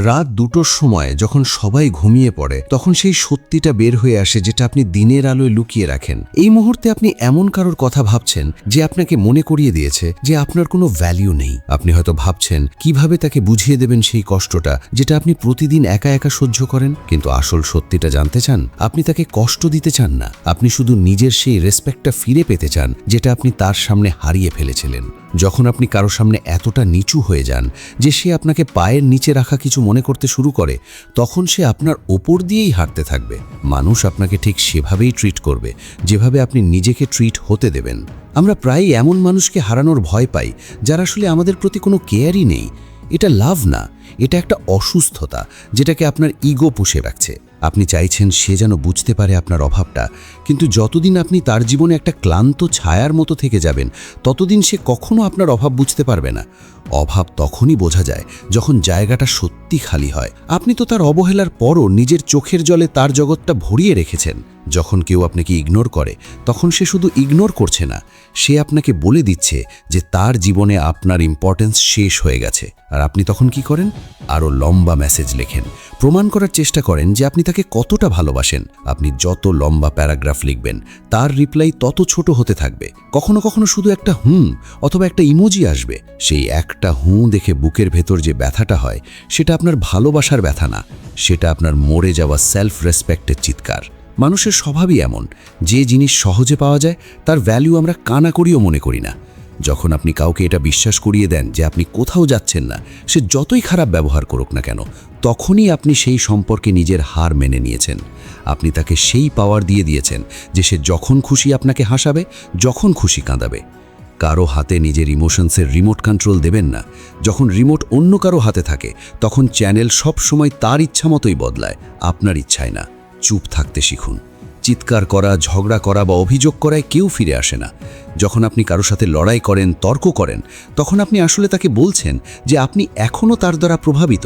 রাত 2টোর সময় যখন সবাই ঘুমিয়ে পড়ে তখন সেই সত্যিটা বের হয়ে আসে যেটা আপনি দিনের আলোয় লুকিয়ে রাখেন। এই মুহূর্তে আপনি এমন কারোর কথা ভাবছেন যে আপনাকে মনে করিয়ে দিয়েছে যে আপনার কোনো ভ্যালিউ নেই। আপনি হয়তো ভাবছেন কিভাবে তাকে বুঝিয়ে দেবেন সেই কষ্টটা যেটা আপনি প্রতিদিন একা একা সহ্য করেন। কিন্তু আসল সত্যিটা জানতে চান? আপনি তাকে কষ্ট দিতে চান না, আপনি শুধু নিজের সেই রেসপেক্টটা ফিরে পেতে চান যেটা আপনি তার সামনে হারিয়ে ফেলেছিলেন। যখন আপনি কারো সামনে এতটা নিচু হয়ে যান যে সে আপনাকে পায়ের নিচে রাখা কিছু মনে করতে শুরু করে, তখন সে আপনার ওপর দিয়েই হাঁটতে থাকবে। মানুষ আপনাকে ঠিক সেভাবেই ট্রিট করবে যেভাবে আপনি নিজেকে ট্রিট হতে দেবেন। আমরা প্রায়ই এমন মানুষকে হারানোর ভয় পাই যারা আসলে আমাদের প্রতি কোনো কেয়ারই নেই। এটা লাভ না, এটা একটা অসুস্থতা যেটাকে আপনার ইগো পুষে রাখছে। আপনি চাইছেন সে যেন বুঝতে পারে আপনার অভাবটা, কিন্তু যতদিন আপনি তার জীবনে একটা ক্লান্ত ছায়ার মতো থেকে যাবেন ততদিন সে কখনো আপনার অভাব বুঝতে পারবে না। অভাব তখনই বোঝা যায় যখন জায়গাটা সত্যি খালি হয়। আপনি তো তার অবহেলার পরও নিজের চোখের জলে তার জগৎটা ভরিয়ে রেখেছেন। যখন কেউ আপনাকে ইগনোর করে তখন সে শুধু ইগনোর করছে না, সে আপনাকে বলে দিচ্ছে যে তার জীবনে আপনার ইম্পর্টেন্স শেষ হয়ে গেছে। আর আপনি তখন কি করেন? আরও লম্বা মেসেজ লেখেন, প্রমাণ করার চেষ্টা করেন যে আপনি তাকে কতটা ভালোবাসেন। আপনি যত লম্বা প্যারাগ্রাফ লিখবেন তার রিপ্লাই তত ছোট হতে থাকবে। কখনো কখনো শুধু একটা অথবা একটা ইমোজি আসবে। সেই একটা দেখে বুকের ভেতর যে ব্যথাটা হয় সেটা আপনার ভালোবাসার ব্যথা না, সেটা আপনার মরে যাওয়া সেলফ রেসপেক্টের চিৎকার। মানুষের স্বভাবই এমন, যে জিনিস সহজে পাওয়া যায় তার ভ্যালু আমরা কানা করিও মনে করি না। যখন আপনি কাউকে এটা বিশ্বাস করিয়ে দেন যে আপনি কোথাও যাচ্ছেন না, সে যতই খারাপ ব্যবহার করুক না কেন, তখনই আপনি সেই সম্পর্কে নিজের হার মেনে নিয়েছেন। আপনি তাকে সেই পাওয়ার দিয়ে দিয়েছেন যে সে যখন খুশি আপনাকে হাসাবে, যখন খুশি কাঁদাবে। কারো হাতে নিজের ইমোশনসের রিমোট কন্ট্রোল দেবেন না। যখন রিমোট অন্য কারো হাতে থাকে তখন চ্যানেল সব সময় তার ইচ্ছা মতোই বদলায়, আপনার ইচ্ছায় না। চুপ থাকতে শিখুন। চিৎকার করা, ঝগড়া করা বা অভিযোগ করায় কেউ ফিরে আসে না। যখন আপনি কারো সাথে লড়াই করেন, তর্ক করেন, তখন আপনি আসলে তাকে বলছেন যে আপনি এখনও তার দ্বারা প্রভাবিত।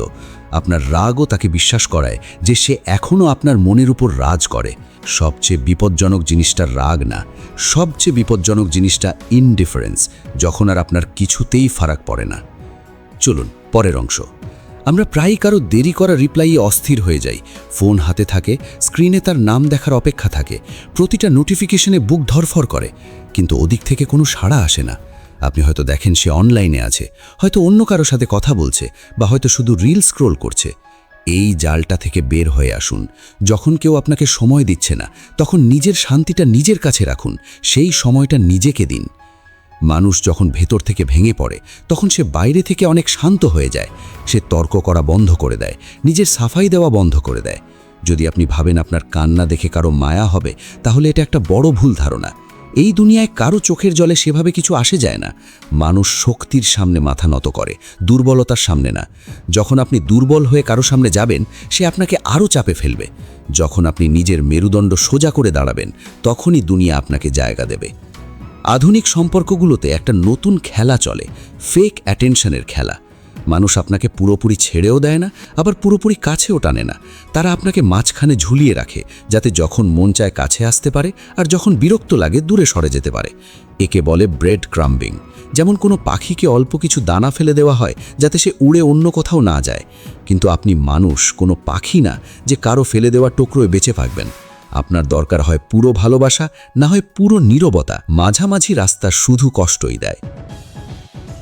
আপনার রাগও তাকে বিশ্বাস করায় যে সে এখনও আপনার মনের উপর রাজ করে। সবচেয়ে বিপজ্জনক জিনিসটা রাগ না, সবচেয়ে বিপজ্জনক জিনিসটা ইনডিফারেন্স, যখন আর আপনার কিছুতেই ফারাক পড়ে না। চলুন পরের অংশ। আমরা প্রায়ই কারো দেরি করা রিপ্লাইয়ে অস্থির হয়ে যাই। ফোন হাতে থাকে, স্ক্রিনে তার নাম দেখার অপেক্ষা থাকে, প্রতিটা নোটিফিকেশনে বুক ধরফর করে, কিন্তু ওদিক থেকে কোনো সাড়া আসে না। আপনি হয়তো দেখেন সে অনলাইনে আছে, হয়তো অন্য কারো সাথে কথা বলছে, বা হয়তো শুধু রিল স্ক্রোল করছে। এই জালটা থেকে বের হয়ে আসুন। যখন কেউ আপনাকে সময় দিচ্ছে না, তখন নিজের শান্তিটা নিজের কাছে রাখুন, সেই সময়টা নিজেকে দিন। মানুষ যখন ভেতর থেকে ভেঙে পড়ে তখন সে বাইরে থেকে অনেক শান্ত হয়ে যায়। সে তর্ক করা বন্ধ করে দেয়, নিজের সাফাই দেওয়া বন্ধ করে দেয়। যদি আপনি ভাবেন আপনার কান্না দেখে কারো মায়া হবে, তাহলে এটা একটা বড় ভুল ধারণা। এই দুনিয়ায় কারো চোখের জলে সেভাবে কিছু আসে যায় না। মানুষ শক্তির সামনে মাথা নত করে, দুর্বলতার সামনে না। যখন আপনি দুর্বল হয়ে কারো সামনে যাবেন, সে আপনাকে আরও চাপে ফেলবে। যখন আপনি নিজের মেরুদণ্ড সোজা করে দাঁড়াবেন, তখনই দুনিয়া আপনাকে জায়গা দেবে। আধুনিক সম্পর্কগুলোতে একটা নতুন খেলা চলে, ফেক অ্যাটেনশনের খেলা। মানুষ আপনাকে পুরোপুরি ছেড়েও দেয় না, আবার পুরোপুরি কাছেও টানে না। তারা আপনাকে মাঝখানে ঝুলিয়ে রাখে, যাতে যখন মন চায় কাছে আসতে পারে, আর যখন বিরক্ত লাগে দূরে সরে যেতে পারে। একে বলে ব্রেড ক্রাম্বিং। যেমন কোনো পাখিকে অল্প কিছু দানা ফেলে দেওয়া হয় যাতে সে উড়ে অন্য কোথাও না যায়। কিন্তু আপনি মানুষ, কোনো পাখি না যে কারো ফেলে দেওয়া টুকরোয় বেঁচে থাকবেন। আপনার দরকার হয় পুরো ভালোবাসা, না হয় পুরো নীরবতা। মাঝামাঝি রাস্তা শুধু কষ্টই দেয়।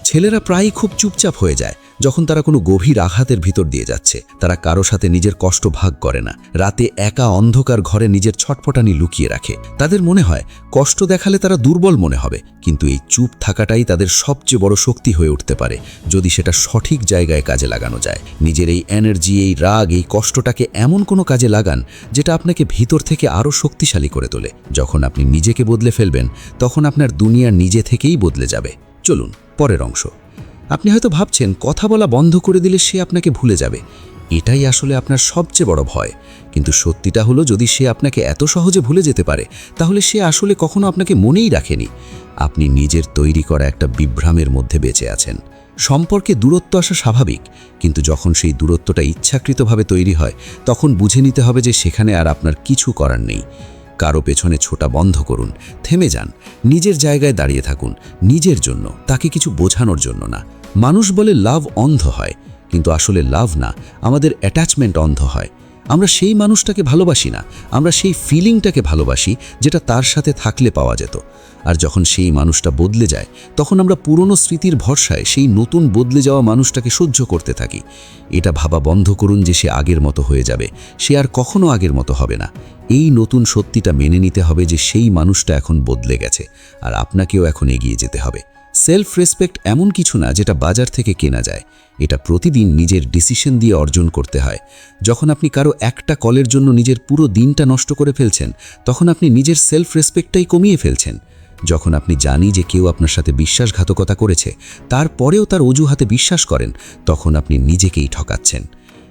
ছেলেরা প্রায়ই খুব চুপচাপ হয়ে যায় যখন তারা কোনো গভীর আঘাতের ভিতর দিয়ে যাচ্ছে। তারা কারো সাথে নিজের কষ্ট ভাগ করে না। রাতে একা অন্ধকার ঘরে নিজের ছটফটানি লুকিয়ে রাখে। তাদের মনে হয় কষ্ট দেখালে তারা দুর্বল মনে হবে, কিন্তু এই চুপ থাকাটাই তাদের সবচেয়ে বড় শক্তি হয়ে উঠতে পারে, যদি সেটা সঠিক জায়গায় কাজে লাগানো যায়। নিজের এই এনার্জি, এই রাগ, এই কষ্টটাকে এমন কোনো কাজে লাগান যেটা আপনাকে ভিতর থেকে আরও শক্তিশালী করে তোলে। যখন আপনি নিজেকে বদলে ফেলবেন, তখন আপনার দুনিয়া নিজে থেকেই বদলে যাবে। চলুন পরের অংশ। আপনি হয়তো ভাবছেন কথা বলা বন্ধ করে দিলে সে আপনাকে ভুলে যাবে। এটাই আসলে আপনার সবচেয়ে বড় ভয়। কিন্তু সত্যিটা হলো, যদি সে আপনাকে এত সহজে ভুলে যেতে পারে, তাহলে সে আসলে কখনো আপনাকে মনেই রাখেনি। আপনি নিজের তৈরি করা একটা বিভ্রমের মধ্যে বেঁচে আছেন। সম্পর্কে দূরত্ব আসা স্বাভাবিক, কিন্তু যখন সেই দূরত্বটা ইচ্ছাকৃতভাবে তৈরি হয়, তখন বুঝে নিতে হবে যে সেখানে আর আপনার কিছু করার নেই। কারো পেছনে ছোটা বন্ধ করুন, থেমে যান, নিজের জায়গায় দাঁড়িয়ে থাকুন, নিজের জন্য, তাকে কিছু বোঝানোর জন্য না। মানুষ বলে লাভ অন্ধ হয়, কিন্তু আসলে লাভ না, আমাদের অ্যাটাচমেন্ট অন্ধ হয়। আমরা সেই মানুষটাকে ভালোবাসি না, আমরা সেই ফিলিংটাকে ভালোবাসি যেটা তার সাথে থাকলে পাওয়া যেত। আর যখন সেই মানুষটা বদলে যায়, তখন আমরা পুরনো স্মৃতির ভরসায় সেই নতুন বদলে যাওয়া মানুষটাকে সহ্য করতে থাকি। এটা ভাবা বন্ধ করুন যে সে আগের মতো হয়ে যাবে, সে আর কখনো আগের মতো হবে না। এই নতুন সত্যিটা মেনে নিতে হবে যে সেই মানুষটা এখন বদলে গেছে, আর আপনাকেও এখন এগিয়ে যেতে হবে। সেলফ রেসপেক্ট এমন কিছু না যেটা বাজার থেকে কেনা যায়, এটা প্রতিদিন নিজের ডিসিশন দিয়ে অর্জন করতে হয়। যখন আপনি কারো একটা কলের জন্য নিজের পুরো দিনটা নষ্ট করে ফেলছেন, তখন আপনি নিজের সেলফ রেসপেক্টটাই কমিয়ে ফেলছেন। যখন আপনি জানি যে কেউ আপনার সাথে বিশ্বাসঘাতকতা করেছে, তারপরেও তার অজুহাতে বিশ্বাস করেন, তখন আপনি নিজেকেই ঠকাচ্ছেন।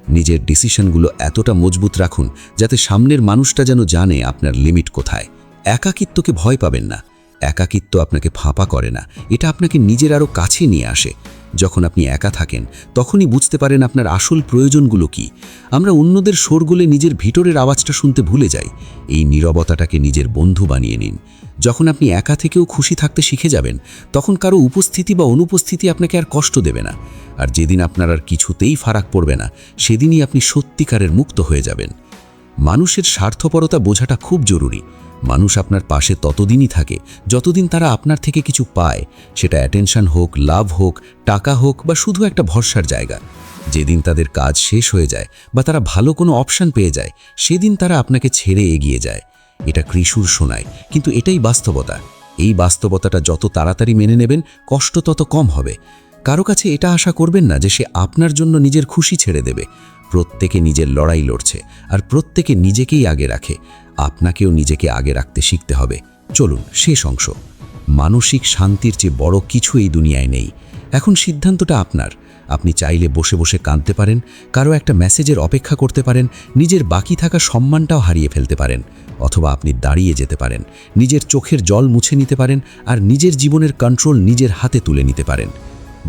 নিজের ডিসিশনগুলো এতটা মজবুত রাখুন যাতে সামনের মানুষটা যেন জানে আপনার লিমিট কোথায়। একাকিত্বকে ভয় পাবেন না, একাকিত্ব আপনাকে ফাঁপা করে না, এটা আপনাকে নিজের আরও কাছে নিয়ে আসে। যখন আপনি একা থাকেন, তখনই বুঝতে পারেন আপনার আসল প্রয়োজনগুলো কি। আমরা অন্যদের শোরগোলে নিজের ভিতরের আওয়াজটা শুনতে ভুলে যাই। এই নীরবতাটাকে নিজের বন্ধু বানিয়ে নিন। যখন আপনি একা থেকেও খুশি থাকতে শিখে যাবেন, তখন কারো উপস্থিতি বা অনুপস্থিতি আপনাকে আর কষ্ট দেবে না। আর যেদিন আপনার আর কিছুতেই ফারাক পড়বে না, সেদিনই আপনি সত্যিকারের মুক্ত হয়ে যাবেন। মানুষের স্বার্থপরতা বোঝাটা খুব জরুরি। মানুষ আপনার পাশে ততদিনই থাকে যতদিন তারা আপনার থেকে কিছু পায়, সেটা অ্যাটেনশন হোক, লাভ হোক, টাকা হোক বা শুধু একটা ভরসার জায়গা। যেদিন তাদের কাজ শেষ হয়ে যায় বা তারা ভালো কোনো অপশন পেয়ে যায়, সেদিন তারা আপনাকে ছেড়ে এগিয়ে যায়। এটা ক্রিসুর শোনায়, কিন্তু এটাই বাস্তবতা। এই বাস্তবতাটা যত তাড়াতাড়ি মেনে নেবেন, কষ্ট তত কম হবে। কারো কাছে এটা আশা করবেন না যে সে আপনার জন্য নিজের খুশি ছেড়ে দেবে। প্রত্যেকে নিজের লড়াই লড়ছে, আর প্রত্যেকে নিজেকেই আগে রাখে। আপনাকেও নিজেকে আগে রাখতে শিখতে হবে। চলুন শেষ অংশ। মানসিক শান্তির চেয়ে বড় কিছু এই দুনিয়ায় নেই। এখন সিদ্ধান্তটা আপনার। আপনি চাইলে বসে বসে কাঁদতে পারেন, কারো একটা মেসেজের অপেক্ষা করতে পারেন, নিজের বাকি থাকা সম্মানটাও হারিয়ে ফেলতে পারেন। অথবা আপনি দাঁড়িয়ে যেতে পারেন, নিজের চোখের জল মুছে নিতে পারেন, আর নিজের জীবনের কন্ট্রোল নিজের হাতে তুলে নিতে পারেন।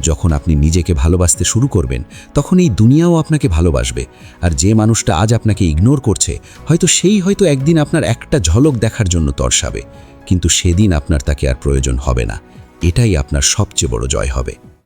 যখন আপনি নিজেকে ভালোবাসতে শুরু করবেন, তখন এই দুনিয়াও আপনাকে ভালোবাসবে। আর যে মানুষটা আজ আপনাকে ইগনোর করছে, হয়তো একদিন আপনার একটা ঝলক দেখার জন্য তরসাবে, কিন্তু সেদিন আপনার তাকে আর প্রয়োজন হবে না। এটাই আপনার সবচেয়ে বড় জয় হবে।